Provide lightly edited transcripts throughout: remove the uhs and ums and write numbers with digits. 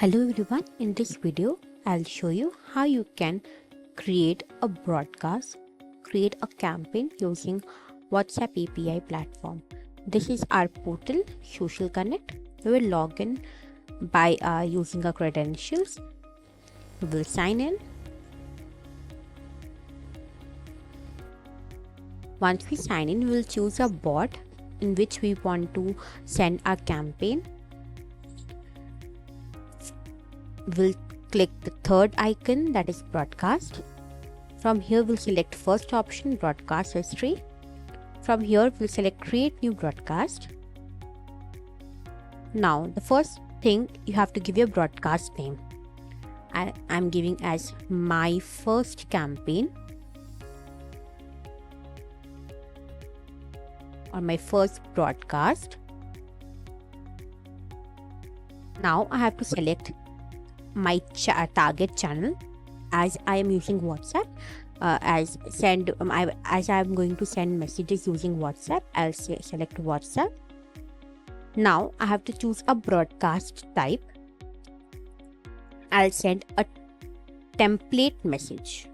Hello everyone, in this video I'll show you how you can create a broadcast, create a campaign using WhatsApp API platform. This is our portal Social Connect. We will log in by using our credentials. We will sign in. Once we sign in, we will choose a bot in which we want to send our campaign. We'll click the third icon, that is broadcast. From here we'll select first option, broadcast history. From here we'll select create new broadcast. Now the first thing, you have to give your broadcast name. I'm giving as my first campaign or my first broadcast. Now I have to select my target channel. As I am using WhatsApp, as I am going to send messages using WhatsApp, I'll select WhatsApp. Now I have to choose a broadcast type. I'll send a template message,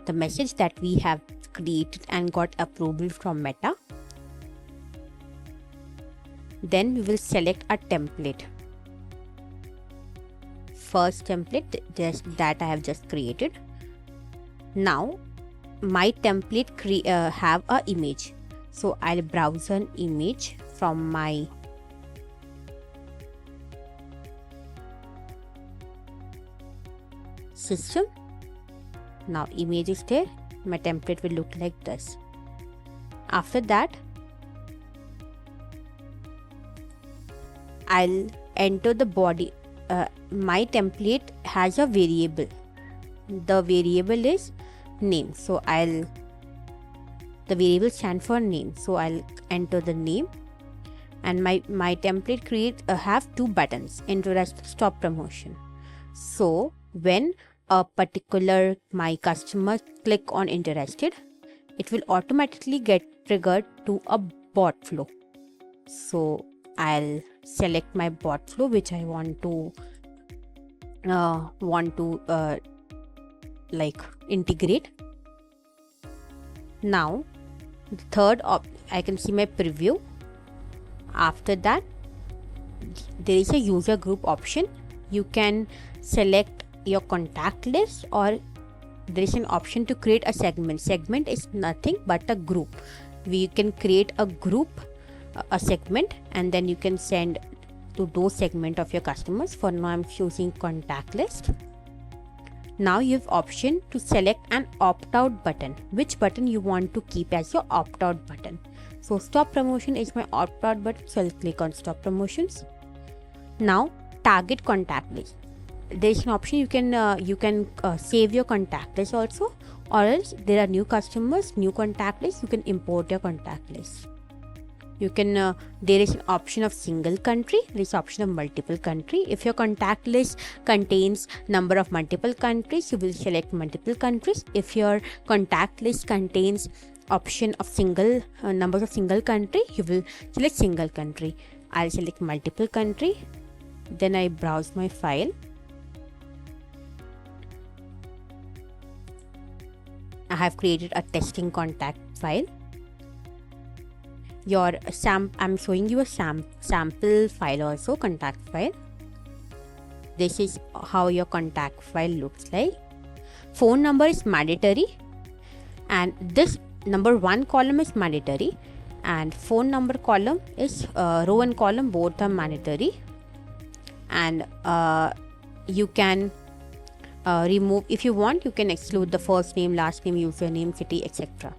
the message that we have created and got approval from Meta. Then we will select a template. First template that I have just created. Now my template have a image, so I'll browse an image from my system. Now image is there. My template will look like this. After that, I'll enter the body. My template has a variable. The variable is name, so the variable stands for name, so I'll enter the name. And my template have two buttons, interest, stop promotion. So when a particular my customer click on interested, it will automatically get triggered to a bot flow. So I'll select my bot flow which I want to integrate. Now the third I can see my preview. After that, there is a user group option. You can select your contact list, or there is an option to create a segment. Segment is nothing but a group. We can create a group, a segment, and then you can send to those segment of your customers. For now I'm choosing contact list. Now you have option to select an opt-out button. Which button you want to keep as your opt-out button. So stop promotion is my opt-out button, so I'll click on stop promotions. Now target contact list. There is an option you can save your contact list also, or else there are new customers, new contact list, you can import your contact list. You can there is an option of single country, there is option of multiple country. If your contact list contains number of multiple countries, you will select multiple countries. If your contact list contains option of single numbers of single country, you will select single country. I'll select multiple country. Then I browse my file. I have created a testing contact file. I'm showing you a sample file also, contact file. This is how your contact file looks like. Phone number is mandatory, and this number 1 column is mandatory, and phone number column is row and column both are mandatory. And you can remove, if you want, you can exclude the first name, last name, username, city, etc.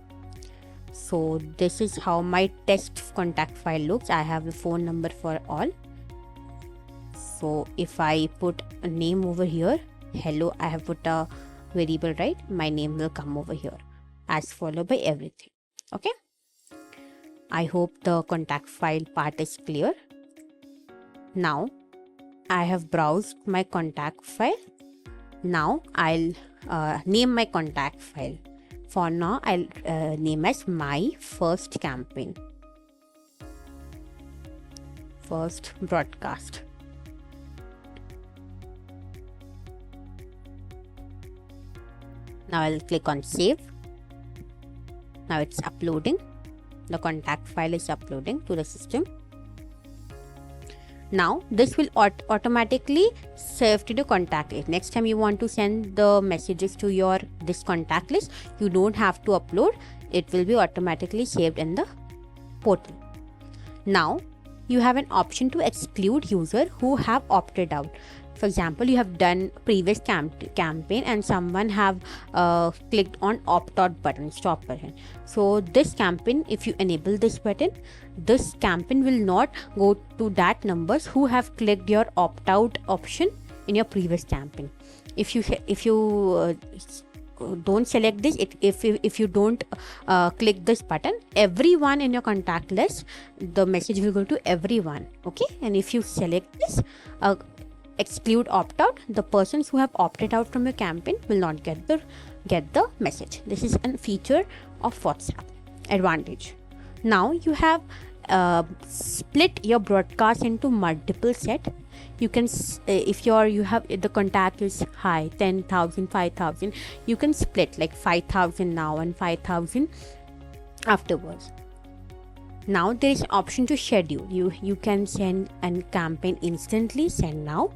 So this is how my test contact file looks. I have a phone number for all. So if I put a name over here, hello, I have put a variable, right? My name will come over here as followed by everything. Okay. I hope the contact file part is clear. Now I have browsed my contact file. Now I'll name my contact file. For now, I'll name as my first campaign, first broadcast. Now I'll click on save. Now it's uploading. The contact file is uploading to the system. Now this will automatically save to the contact list. Next time you want to send the messages to your this contact list, you don't have to upload. It will be automatically saved in the portal. Now you have an option to exclude users who have opted out. For example, you have done previous campaign and someone have clicked on opt out button, stop button. So this campaign, if you enable this button, this campaign will not go to that numbers who have clicked your opt out option in your previous campaign. If you don't select this, if you don't click this button, everyone in your contact list, the message will go to everyone. Okay, and if you select this exclude opt out, the persons who have opted out from your campaign will not get the message. This is a feature of WhatsApp advantage. Now you have split your broadcast into multiple set. You can if you have the contact is high, 10,000, 5,000, you can split like 5,000 now and 5,000 afterwards. Now there is an option to schedule. You can send a campaign instantly, send now,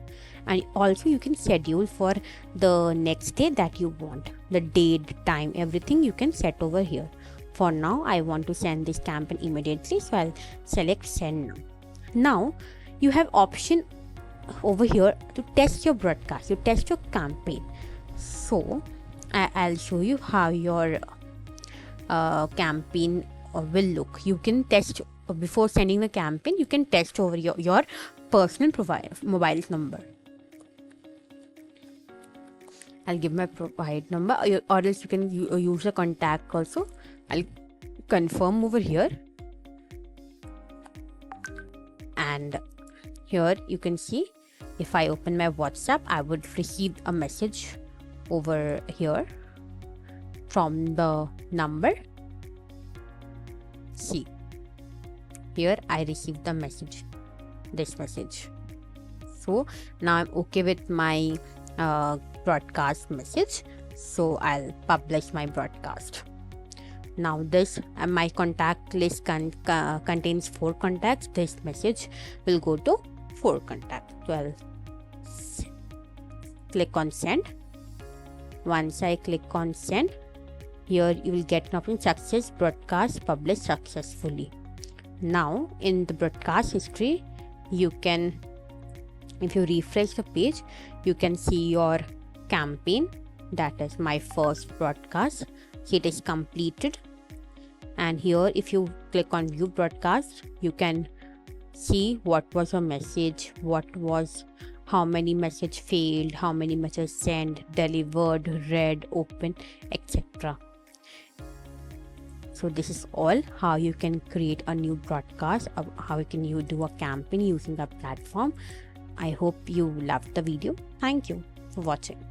and also you can schedule for the next day that you want. The date, time, everything you can set over here. For now, I want to send this campaign immediately, so I'll select send now. Now you have option over here to test your broadcast, you test your campaign. So I'll show you how your campaign will look. You can test before sending the campaign. You can test over your personal mobile number. I'll give my provide number, or else you can use a contact also. I'll confirm over here, and here you can see if I open my WhatsApp, I would receive a message over here from the number. See, here I received the message, this message. So now I'm okay with my broadcast message, so I'll publish my broadcast. Now this my contact list contains 4 contacts. This message will go to 4 contacts. So I'll click on send. Once I click on send, here you will get an option success broadcast published successfully. Now in the broadcast history, you can, if you refresh the page, you can see your campaign, that is my first broadcast. It is completed, and here if you click on view broadcast, you can see what was a message, how many message failed, how many messages sent, delivered, read, open, etc. So this is all how you can create a new broadcast, how you can do a campaign using the platform. I hope you loved the video. Thank you for watching.